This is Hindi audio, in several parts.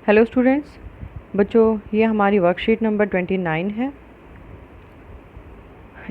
हेलो स्टूडेंट्स, बच्चों ये हमारी वर्कशीट नंबर 29 है।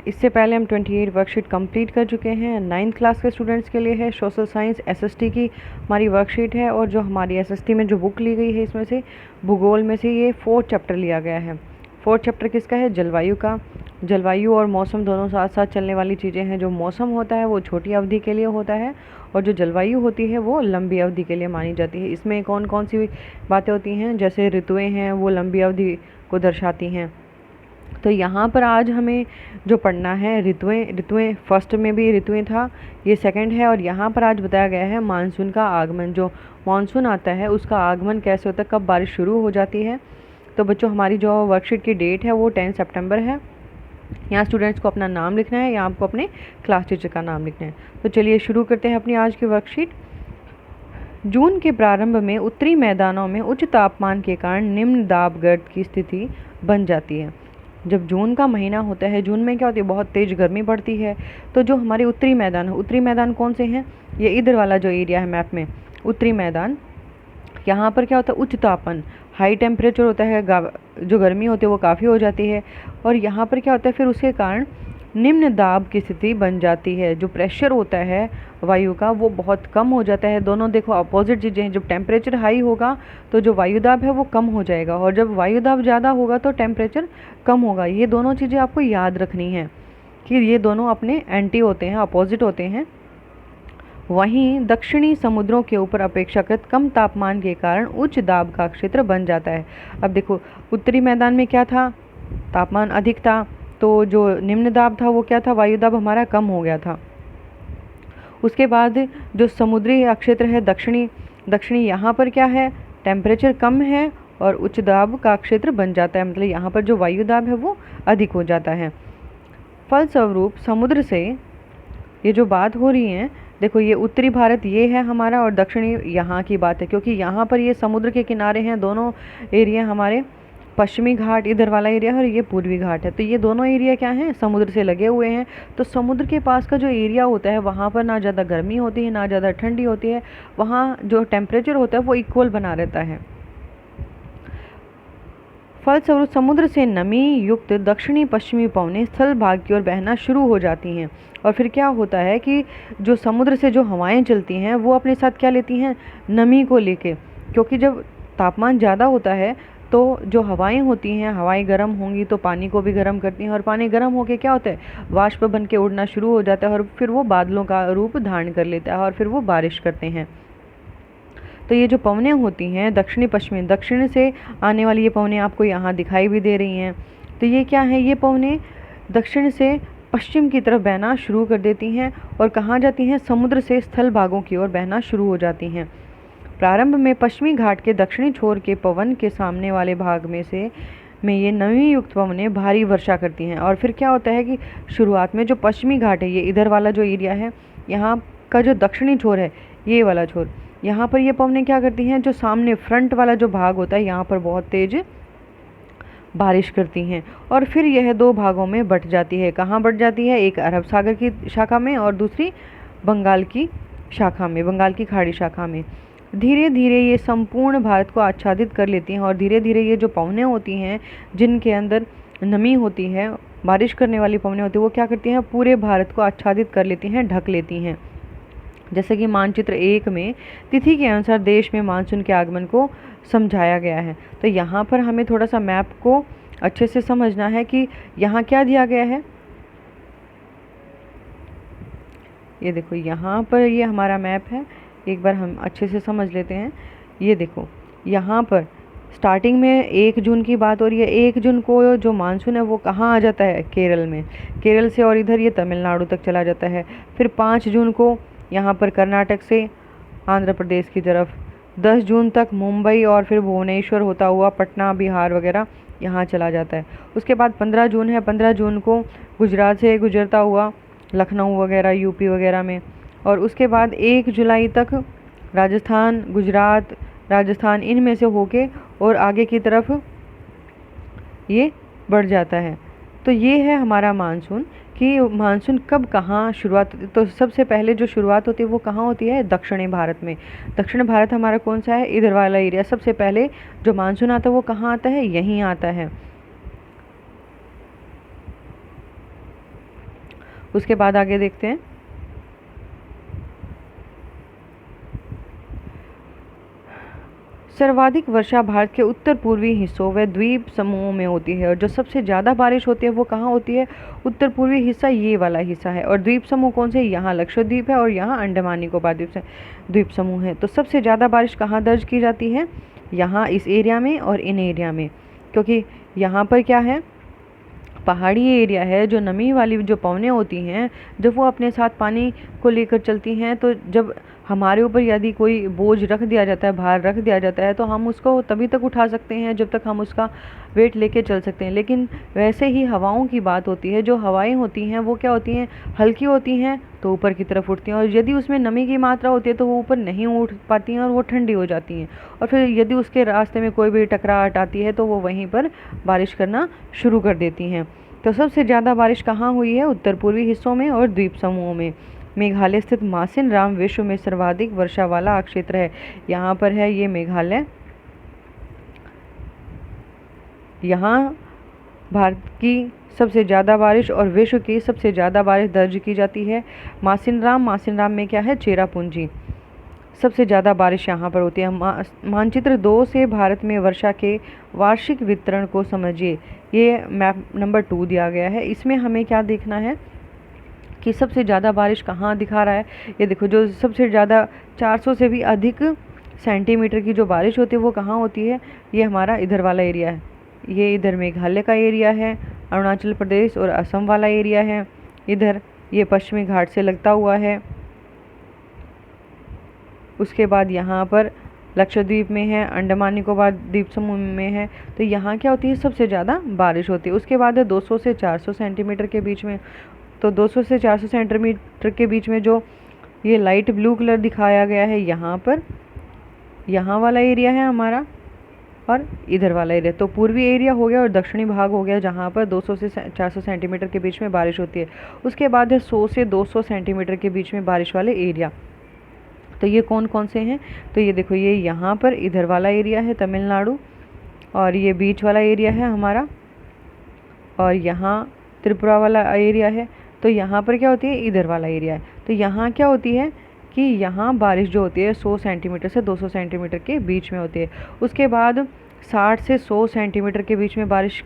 इससे पहले हम 28 वर्कशीट कंप्लीट कर चुके हैं। 9th क्लास के स्टूडेंट्स के लिए है सोशल साइंस एसएसटी की हमारी वर्कशीट है। और जो हमारी एसएसटी में जो बुक ली गई है, इसमें से भूगोल में से ये 4th चैप्टर लिया गया है। 4th चैप्टर किसका है? जलवायु का। जलवायु और मौसम दोनों साथ साथ चलने वाली चीज़ें हैं। जो मौसम होता है वो छोटी अवधि के लिए होता है और जो जलवायु होती है वो लंबी अवधि के लिए मानी जाती है। इसमें कौन कौन सी बातें होती हैं? जैसे ऋतुएं हैं, वो लंबी अवधि को दर्शाती हैं। तो यहाँ पर आज हमें जो पढ़ना है ऋतुएं फर्स्ट में भी ऋतुएं था, ये सेकंड है। और यहाँ पर आज बताया गया है मानसून का आगमन। जो मानसून आता है उसका आगमन कैसे होता है, कब बारिश शुरू हो जाती है। तो बच्चों हमारी जो वर्कशीट की डेट है वो 10 सितंबर है। यहाँ स्टूडेंट्स को अपना नाम लिखना है या आपको अपने क्लास टीचर का नाम लिखना है। तो चलिए शुरू करते हैं अपनी आज की वर्कशीट। जून के प्रारंभ में उत्तरी मैदानों में उच्च तापमान के कारण निम्न दाब गर्त की स्थिति बन जाती है। जब जून का महीना होता है, जून में क्या होती है? बहुत तेज़ गर्मी पड़ती है। तो जो हमारे उत्तरी मैदान है, उत्तरी मैदान कौन से हैं? ये इधर वाला जो एरिया है मैप में, उत्तरी मैदान। यहाँ पर क्या होता है? उच्च तापमान, हाई टेम्परेचर होता है, जो गर्मी होती है वो काफ़ी हो जाती है। और यहाँ पर क्या होता है फिर उसके कारण निम्न दाब की स्थिति बन जाती है। जो प्रेशर होता है वायु का वो बहुत कम हो जाता है। दोनों देखो अपोजिट चीज़ें हैं। जब टेम्परेचर हाई होगा तो जो वायुदाब है वो कम हो जाएगा, और जब वायुदाब ज़्यादा होगा तो टेम्परेचर कम होगा। ये दोनों चीज़ें आपको याद रखनी है कि ये दोनों अपने एंटी होते हैं, अपोजिट होते हैं। वहीं दक्षिणी समुद्रों के ऊपर अपेक्षाकृत कम तापमान के कारण उच्च दाब का क्षेत्र बन जाता है। अब देखो उत्तरी मैदान में क्या था? तापमान अधिक था, तो जो निम्न दाब था वो क्या था? वायुदाब हमारा कम हो गया था। उसके बाद जो समुद्री क्षेत्र है दक्षिणी यहाँ पर क्या है? टेम्परेचर कम है और उच्च दाब का क्षेत्र बन जाता है। मतलब यहाँ पर जो वायुदाब है वो अधिक हो जाता है। फलस्वरूप समुद्र से ये जो बात हो रही है, देखो ये उत्तरी भारत ये है हमारा और दक्षिणी यहाँ की बात है, क्योंकि यहाँ पर ये समुद्र के किनारे हैं। दोनों एरिया हमारे पश्चिमी घाट इधर वाला एरिया है और ये पूर्वी घाट है। तो ये दोनों एरिया क्या हैं? समुद्र से लगे हुए हैं। तो समुद्र के पास का जो एरिया होता है वहाँ पर ना ज़्यादा गर्मी होती है ना ज़्यादा ठंडी होती है। वहाँ जो टेम्परेचर होता है वो इक्वल बना रहता है। फलस्वरूप समुद्र से नमी युक्त दक्षिणी पश्चिमी पवनें स्थल भाग की ओर बहना शुरू हो जाती हैं। और फिर क्या होता है कि जो समुद्र से जो हवाएं चलती हैं वो अपने साथ क्या लेती हैं? नमी को लेके। क्योंकि जब तापमान ज़्यादा होता है तो जो हवाएं होती हैं, हवाएं गर्म होंगी तो पानी को भी गर्म करती हैं, और पानी गर्म होके क्या होता है? वाष्प बन के उड़ना शुरू हो जाता है और फिर वो बादलों का रूप धारण कर लेता है और फिर वो बारिश करते हैं। तो ये जो पवनें होती हैं दक्षिणी पश्चिमी, दक्षिण से आने वाली ये पवनें आपको यहाँ दिखाई भी दे रही हैं। तो ये क्या है? ये पवनें दक्षिण से पश्चिम की तरफ बहना शुरू कर देती हैं और कहाँ जाती हैं? समुद्र से स्थल भागों की ओर बहना शुरू हो जाती हैं। प्रारंभ में पश्चिमी घाट के दक्षिणी छोर के पवन के सामने वाले भाग में ये नमी युक्त पवनें भारी वर्षा करती हैं। और फिर क्या होता है कि शुरुआत में जो पश्चिमी घाट है, ये इधर वाला जो एरिया है, यहाँ का जो दक्षिणी छोर है, ये वाला छोर, यहाँ पर ये पवनें क्या करती हैं? जो सामने फ्रंट वाला जो भाग होता है यहाँ पर बहुत तेज बारिश करती हैं। और फिर यह दो भागों में बट जाती है। कहाँ बट जाती है? एक अरब सागर की शाखा में और दूसरी बंगाल की शाखा में, बंगाल की खाड़ी शाखा में। धीरे धीरे ये संपूर्ण भारत को आच्छादित कर लेती हैं। और धीरे धीरे ये जो पवनें होती हैं जिनके अंदर नमी होती है, बारिश करने वाली पवनें होती हैं, वो क्या करती हैं? पूरे भारत को आच्छादित कर लेती हैं, ढक लेती हैं। जैसे कि मानचित्र 1 में तिथि के अनुसार देश में मानसून के आगमन को समझाया गया है। तो यहाँ पर हमें थोड़ा सा मैप को अच्छे से समझना है कि यहाँ क्या दिया गया है। ये देखो यहाँ पर ये हमारा मैप है, एक बार हम अच्छे से समझ लेते हैं। ये देखो यहाँ पर स्टार्टिंग में 1 जून की बात हो रही है। 1 जून को जो मानसून है वो कहाँ आ जाता है? केरल में। केरल से और इधर ये तमिलनाडु तक चला जाता है। फिर 5 जून को यहाँ पर कर्नाटक से आंध्र प्रदेश की तरफ। 10 जून तक मुंबई और फिर भुवनेश्वर होता हुआ पटना, बिहार वगैरह यहाँ चला जाता है। उसके बाद 15 जून है। 15 जून को गुजरात से गुजरता हुआ लखनऊ वगैरह, यूपी वगैरह में। और उसके बाद 1 जुलाई तक राजस्थान, गुजरात, राजस्थान इनमें से होके और आगे की तरफ ये बढ़ जाता है। तो ये है हमारा मानसून। कि मानसून कब कहाँ शुरुआत होती है। तो सबसे पहले जो शुरुआत होती है वो कहाँ होती है, दक्षिणी भारत में। दक्षिण भारत हमारा कौन सा है, इधर वाला एरिया। सबसे पहले जो मानसून आता है वो कहाँ आता है, यहीं आता है। उसके बाद आगे देखते हैं। सर्वाधिक वर्षा भारत के उत्तर पूर्वी हिस्सों व द्वीप समूहों में होती है, और जो सबसे ज़्यादा बारिश होती है वो कहाँ होती है, उत्तर पूर्वी हिस्सा, ये वाला हिस्सा है। और द्वीप समूह कौन से, यहाँ लक्षद्वीप है और यहाँ अंडमान निकोबार द्वीप समूह है। तो सबसे ज़्यादा बारिश कहाँ दर्ज की जाती है, यहाँ इस एरिया में और इन एरिया में, क्योंकि यहाँ पर क्या है, पहाड़ी एरिया है। जो नमी वाली जो पवनें होती हैं, जब वो अपने साथ पानी को लेकर चलती हैं, तो जब हमारे ऊपर यदि कोई बोझ रख दिया जाता है, भार रख दिया जाता है, तो हम उसको तभी तक उठा सकते हैं जब तक हम उसका वेट लेके चल सकते हैं। लेकिन वैसे ही हवाओं की बात होती है। जो हवाएं होती हैं वो क्या होती हैं, हल्की होती हैं तो ऊपर की तरफ उठती हैं, और यदि उसमें नमी की मात्रा होती है तो वो ऊपर नहीं उठ पाती हैं और वो ठंडी हो जाती हैं। और फिर यदि उसके रास्ते में कोई भी टकराहट आती है तो वो वहीं पर बारिश करना शुरू कर देती हैं। तो सबसे ज़्यादा बारिश कहाँ हुई है, उत्तर पूर्वी हिस्सों में और द्वीप समूहों में। मेघालय स्थित मासिन राम विश्व में सर्वाधिक वर्षा वाला क्षेत्र है। यहाँ पर है ये मेघालय। यहाँ भारत की सबसे ज़्यादा बारिश और विश्व की सबसे ज़्यादा बारिश दर्ज की जाती है। मासिन राम में क्या है, चेरापूंजी। सबसे ज़्यादा बारिश यहाँ पर होती है। मानचित्र 2 से भारत में वर्षा के वार्षिक वितरण को समझिए। ये मैप नंबर 2 दिया गया है। इसमें हमें क्या देखना है कि सबसे ज़्यादा बारिश कहाँ दिखा रहा है। ये देखो, जो सबसे ज़्यादा 400 से भी अधिक सेंटीमीटर की जो बारिश होती है वो कहाँ होती है, ये हमारा इधर वाला एरिया है। ये इधर मेघालय का एरिया है, अरुणाचल प्रदेश और असम वाला एरिया है। इधर ये पश्चिमी घाट से लगता हुआ है। उसके बाद यहाँ पर लक्षद्वीप में है, अंडमान निकोबार द्वीप समूह में है। तो यहाँ क्या होती है, सबसे ज़्यादा बारिश होती है। उसके बाद है 200 से 400 सेंटीमीटर के बीच में। तो 200 से 400 सेंटीमीटर के बीच में जो ये लाइट ब्लू कलर दिखाया गया है, यहाँ पर यहाँ वाला एरिया है हमारा, और इधर वाला एरिया। तो पूर्वी एरिया हो गया और दक्षिणी भाग हो गया, जहाँ पर 200 से 400 सेंटीमीटर के बीच में बारिश होती है। उसके बाद है 100 से 200 सेंटीमीटर के बीच में बारिश वाले एरिया। तो ये कौन कौन से हैं, तो ये देखो, ये यहाँ पर इधर वाला एरिया है तमिलनाडु, और ये बीच वाला एरिया है हमारा, और यहाँ त्रिपुरा वाला एरिया है। तो यहाँ पर क्या होती है, इधर वाला एरिया है। तो यहाँ क्या होती है कि यहाँ बारिश जो होती है 100 सेंटीमीटर से 200 सेंटीमीटर के बीच में होती है। उसके बाद 60 से 100 सेंटीमीटर के बीच में बारिश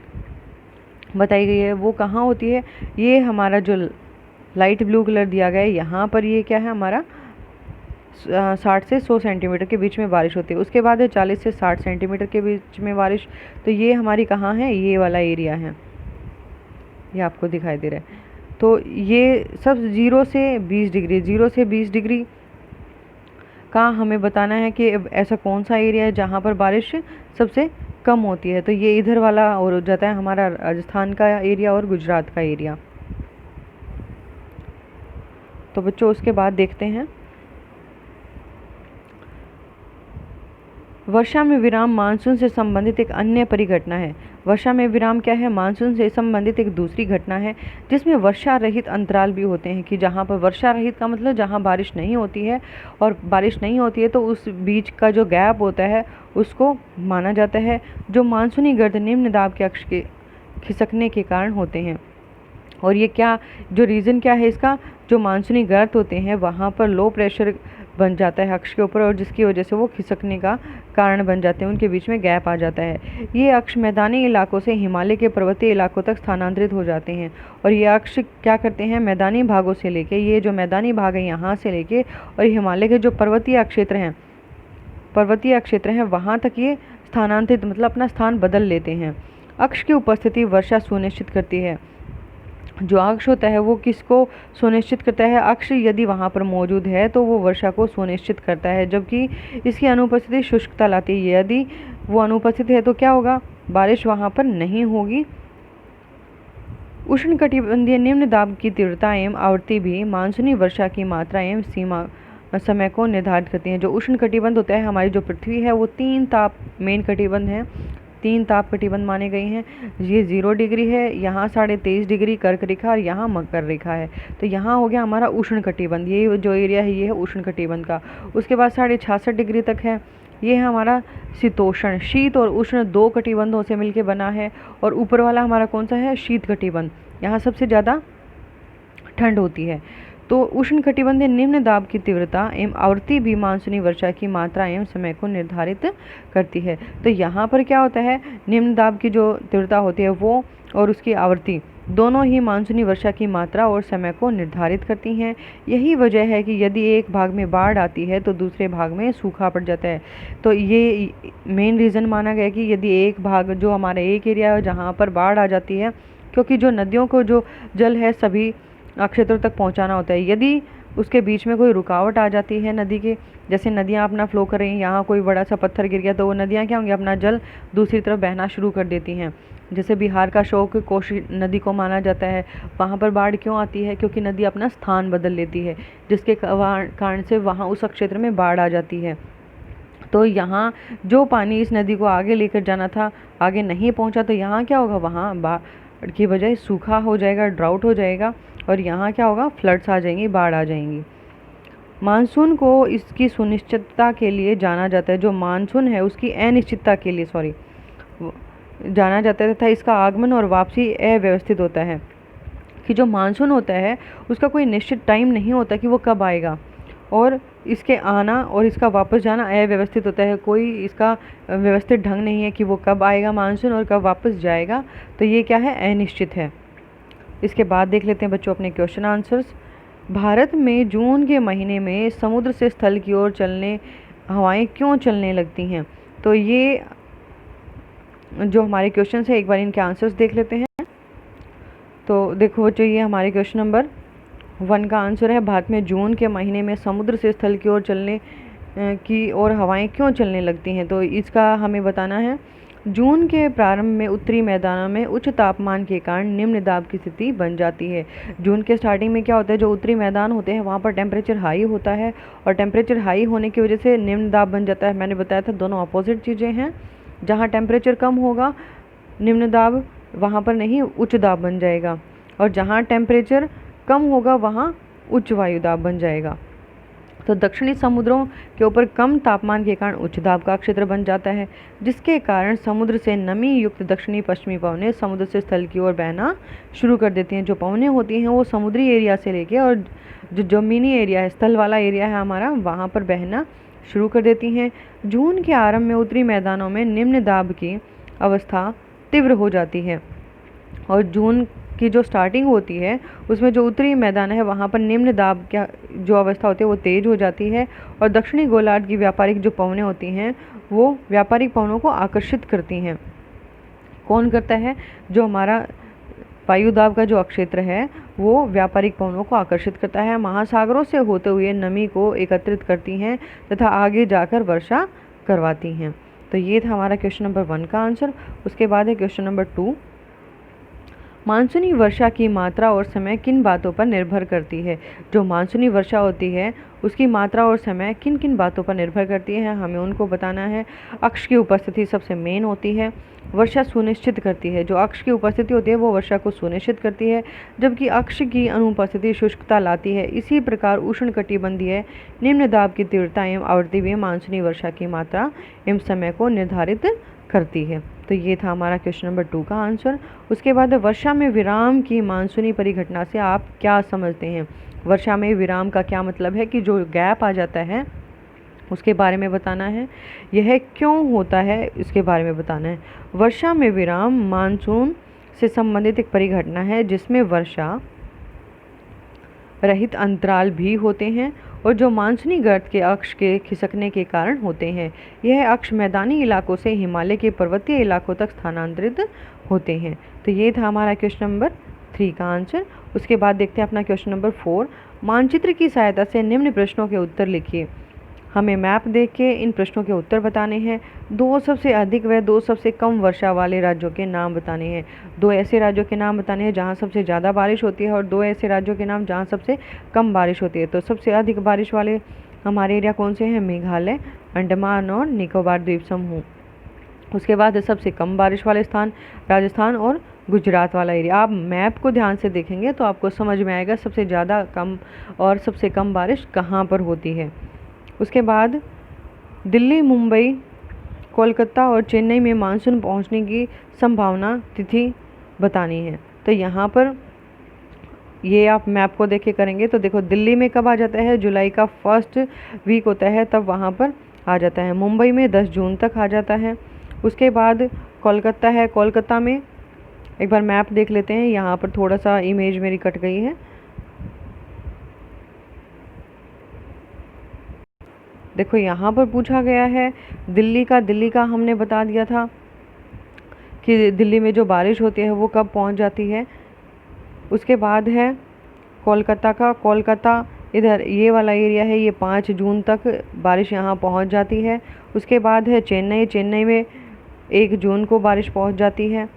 बताई गई है, वो कहाँ होती है, ये हमारा जो लाइट ब्लू कलर दिया गया है यहाँ पर, ये क्या है हमारा 60 से 100 सेंटीमीटर के बीच में बारिश होती है। उसके बाद है 40 से 60 सेंटीमीटर के बीच में बारिश। तो ये हमारी कहाँ है, ये वाला एरिया है, ये आपको दिखाई दे रहा है। तो ये सब 0 से 20 डिग्री, 0 से 20 डिग्री का हमें बताना है कि ऐसा कौन सा एरिया है जहाँ पर बारिश सबसे कम होती है। तो ये इधर वाला और जाता है हमारा राजस्थान का एरिया और गुजरात का एरिया। तो बच्चों, उसके बाद देखते हैं वर्षा में विराम मानसून से संबंधित एक अन्य परिघटना है। वर्षा में विराम क्या है, मानसून से संबंधित एक दूसरी घटना है जिसमें वर्षा रहित अंतराल भी होते हैं। कि जहाँ पर वर्षा रहित का मतलब जहाँ बारिश नहीं होती है, और बारिश नहीं होती है तो उस बीच का जो गैप होता है उसको माना जाता है। जो मानसूनी गर्द निम्न दाब के अक्ष के खिसकने के कारण होते हैं। और ये क्या, जो रीज़न क्या है इसका, जो मानसूनी गर्त होते हैं वहाँ पर लो प्रेशर बन जाता है अक्ष के ऊपर, और जिसकी वजह से वो खिसकने का कारण बन जाते हैं, उनके बीच में गैप आ जाता है। ये अक्ष मैदानी इलाकों से हिमालय के पर्वतीय इलाकों तक स्थानांतरित हो जाते हैं। और ये अक्ष क्या करते हैं, मैदानी भागों से लेके, ये जो मैदानी भाग है यहाँ से लेके और हिमालय के जो पर्वतीय क्षेत्र हैं वहाँ तक ये स्थानांतरित मतलब अपना स्थान बदल लेते हैं। अक्ष की उपस्थिति वर्षा सुनिश्चित करती है। जो अक्ष होता है वो किसको सुनिश्चित करता है, अक्ष यदि वहाँ पर मौजूद है तो वो वर्षा को सुनिश्चित करता है, जबकि इसकी अनुपस्थिति शुष्कता लाती है। यदि वो अनुपस्थित है तो क्या होगा, बारिश वहाँ पर नहीं होगी। उष्णकटिबंधीय निम्न दाब की तीव्रता एवं आवृत्ति भी मानसूनी वर्षा की मात्रा एवं सीमा समय को निर्धारित करती हैं। जो उष्ण कटिबंध होता है, हमारी जो पृथ्वी है वो 3 ताप मेन कटिबंध हैं, 3 ताप कटिबंध माने गए हैं। ये 0 डिग्री है, यहाँ 23.5 डिग्री कर्क रेखा और यहाँ मकर रेखा है। तो यहाँ हो गया हमारा उष्ण कटिबंध, ये जो एरिया है ये है उष्ण कटिबंध का। उसके बाद 66.5 डिग्री तक है, ये है हमारा शीतोष्ण, शीत और उष्ण 2 कटिबंधों से मिलकर बना है। और ऊपर वाला हमारा कौन सा है, शीत कटिबंध, यहाँ सबसे ज़्यादा ठंड होती है। तो उष्ण कटिबंधीय निम्न दाब की तीव्रता एवं आवृत्ति भी मानसूनी वर्षा की मात्रा एवं समय को निर्धारित करती है। तो यहाँ पर क्या होता है, निम्न दाब की जो तीव्रता होती है वो और उसकी आवृत्ति दोनों ही मानसूनी वर्षा की मात्रा और समय को निर्धारित करती हैं। यही वजह है कि यदि एक भाग में बाढ़ आती है तो दूसरे भाग में सूखा पड़ जाता है। तो ये मेन रीज़न माना गया कि यदि एक भाग जो हमारा एक एरिया है जहाँ पर बाढ़ आ जाती है, क्योंकि जो नदियों को जो जल है सभी क्षेत्रों तक पहुंचाना होता है, यदि उसके बीच में कोई रुकावट आ जाती है नदी के, जैसे नदियां अपना फ्लो कर रही हैं, यहाँ कोई बड़ा सा पत्थर गिर गया तो वो नदियां क्या होंगी, अपना जल दूसरी तरफ बहना शुरू कर देती हैं। जैसे बिहार का शोक कोसी नदी को माना जाता है, वहाँ पर बाढ़ क्यों आती है, क्योंकि नदी अपना स्थान बदल लेती है, जिसके कारण से वहाँ उस क्षेत्र में बाढ़ आ जाती है। तो यहाँ जो पानी इस नदी को आगे लेकर जाना था आगे नहीं पहुँचा, तो यहाँ क्या होगा, वहाँ बाढ़ की बजाय सूखा हो जाएगा, ड्राउट हो जाएगा, और यहाँ क्या होगा, फ्लड्स आ जाएंगी, बाढ़ आ जाएंगी। मानसून को इसकी सुनिश्चितता के लिए जाना जाता है, जो मानसून है उसकी अनिश्चितता के लिए जाना जाता है, तथा इसका आगमन और वापसी अव्यवस्थित होता है। कि जो मानसून होता है उसका कोई निश्चित टाइम नहीं होता कि वो कब आएगा, और इसके आना और इसका वापस जाना अव्यवस्थित होता है, कोई इसका व्यवस्थित ढंग नहीं है कि वो कब आएगा मानसून और कब वापस जाएगा। तो ये क्या है, अनिश्चित है। इसके बाद देख लेते हैं बच्चों अपने क्वेश्चन आंसर्स। भारत में जून के महीने में समुद्र से स्थल की ओर चलने हवाएं क्यों चलने लगती हैं। तो ये जो हमारे क्वेश्चन है एक बार इनके आंसर्स देख लेते हैं। तो देखो बच्चों, ये हमारे क्वेश्चन नंबर 1 का आंसर है, भारत में जून के महीने में समुद्र से स्थल की ओर चलने की ओर हवाएं क्यों चलने लगती हैं। तो इसका हमें बताना है, जून के प्रारंभ में उत्तरी मैदानों में उच्च तापमान के कारण निम्न दाब की स्थिति बन जाती है। जून के स्टार्टिंग में क्या होता है, जो उत्तरी मैदान होते हैं वहाँ पर टेम्परेचर हाई होता है, और टेम्परेचर हाई होने की वजह से निम्न दाब बन जाता है। मैंने बताया था दोनों अपोजिट चीज़ें हैं, जहाँ टेम्परेचर कम होगा निम्न दाब वहाँ पर नहीं उच्च दाब बन जाएगा, और जहाँ टेम्परेचर कम होगा वहाँ उच्च वायु दाब बन जाएगा। तो दक्षिणी समुद्रों के ऊपर कम तापमान के कारण उच्च दाब का क्षेत्र बन जाता है, जिसके कारण समुद्र से नमी युक्त दक्षिणी पश्चिमी पवनें समुद्र से स्थल की ओर बहना शुरू कर देती हैं। जो पवनें होती हैं वो समुद्री एरिया से लेके और जो जमीनी एरिया है, स्थल वाला एरिया है हमारा, वहाँ पर बहना शुरू कर देती हैं। जून के आरंभ में उत्तरी मैदानों में निम्न दाब की अवस्था तीव्र हो जाती है, और जून की जो स्टार्टिंग होती है उसमें जो उत्तरी मैदान है वहाँ पर निम्न दाब क्या जो अवस्था होती है वो तेज हो जाती है, और दक्षिणी गोलार्ध की व्यापारिक जो पवनें होती हैं वो व्यापारिक पवनों को आकर्षित करती हैं। कौन करता है, जो हमारा वायु दाब का जो क्षेत्र है वो व्यापारिक पवनों को आकर्षित करता है, महासागरों से होते हुए नमी को एकत्रित करती हैं तथा आगे जाकर वर्षा करवाती हैं। तो ये था हमारा क्वेश्चन नंबर 1 का आंसर। उसके बाद है क्वेश्चन नंबर 2, मानसूनी वर्षा की मात्रा और समय किन बातों पर निर्भर करती है। जो मानसूनी वर्षा होती है उसकी मात्रा और समय किन किन बातों पर निर्भर करती है, हमें उनको बताना है। अक्ष की उपस्थिति सबसे मेन होती है, वर्षा सुनिश्चित करती है। जो अक्ष की उपस्थिति होती है वो वर्षा को सुनिश्चित करती है, जबकि अक्ष की अनुपस्थिति शुष्कता लाती है। इसी प्रकार उष्णकटिबंधीय निम्न दाब की तीव्रता एवं आवृत्ति भी मानसूनी वर्षा की मात्रा एवं समय को निर्धारित करती है। तो ये था हमारा क्वेश्चन नंबर 2 का आंसर। उसके बाद वर्षा में विराम की मानसूनी परिघटना से आप क्या समझते हैं। वर्षा में विराम का क्या मतलब है कि जो गैप आ जाता है उसके बारे में बताना है, यह क्यों होता है इसके बारे में बताना है। वर्षा में विराम मानसून से संबंधित एक परिघटना है जिसमें वर्षा रहित अंतराल भी होते हैं और जो मानसूनी गर्त के अक्ष के खिसकने के कारण होते हैं। यह अक्ष मैदानी इलाकों से हिमालय के पर्वतीय इलाकों तक स्थानांतरित होते हैं। तो ये था हमारा क्वेश्चन नंबर 3 का आंसर। उसके बाद देखते हैं अपना क्वेश्चन नंबर 4, मानचित्र की सहायता से निम्न प्रश्नों के उत्तर लिखिए। हमें मैप देख के इन प्रश्नों के उत्तर बताने हैं। 2 सबसे अधिक व 2 सबसे कम वर्षा वाले राज्यों के नाम बताने हैं। 2 ऐसे राज्यों के नाम बताने हैं जहां सबसे ज़्यादा बारिश होती है और 2 ऐसे राज्यों के नाम जहां सबसे कम बारिश होती है। तो सबसे अधिक बारिश वाले हमारे एरिया कौन से हैं, मेघालय, अंडमान और निकोबार द्वीप समूह। उसके बाद है सबसे कम बारिश वाले स्थान राजस्थान और गुजरात वाला एरिया। आप मैप को ध्यान से देखेंगे तो आपको समझ में आएगा सबसे ज़्यादा कम और सबसे कम बारिश कहाँ पर होती है। उसके बाद दिल्ली, मुंबई, कोलकाता और चेन्नई में मानसून पहुंचने की संभावना तिथि बतानी है। तो यहाँ पर ये आप मैप को देख के करेंगे तो देखो दिल्ली में कब आ जाता है, जुलाई का फर्स्ट वीक होता है तब वहाँ पर आ जाता है। मुंबई में 10 जून तक आ जाता है। उसके बाद कोलकाता है, कोलकाता में एक बार मैप देख लेते हैं। यहाँ पर थोड़ा सा इमेज मेरी कट गई है, देखो यहाँ पर पूछा गया है दिल्ली का हमने बता दिया था कि दिल्ली में जो बारिश होती है वो कब पहुँच जाती है। उसके बाद है कोलकाता का, कोलकाता इधर ये वाला एरिया है, ये 5 जून तक बारिश यहाँ पहुँच जाती है। उसके बाद है चेन्नई, चेन्नई में 1 जून को बारिश पहुँच जाती है।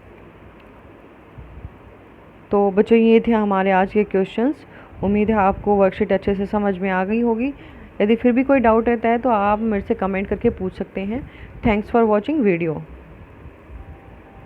तो बच्चों ये थे हमारे आज के क्वेश्चंस। उम्मीद है आपको वर्कशीट अच्छे से समझ में आ गई होगी। यदि फिर भी कोई डाउट रहता है तो आप मेरे से कमेंट करके पूछ सकते हैं। Thanks for watching video.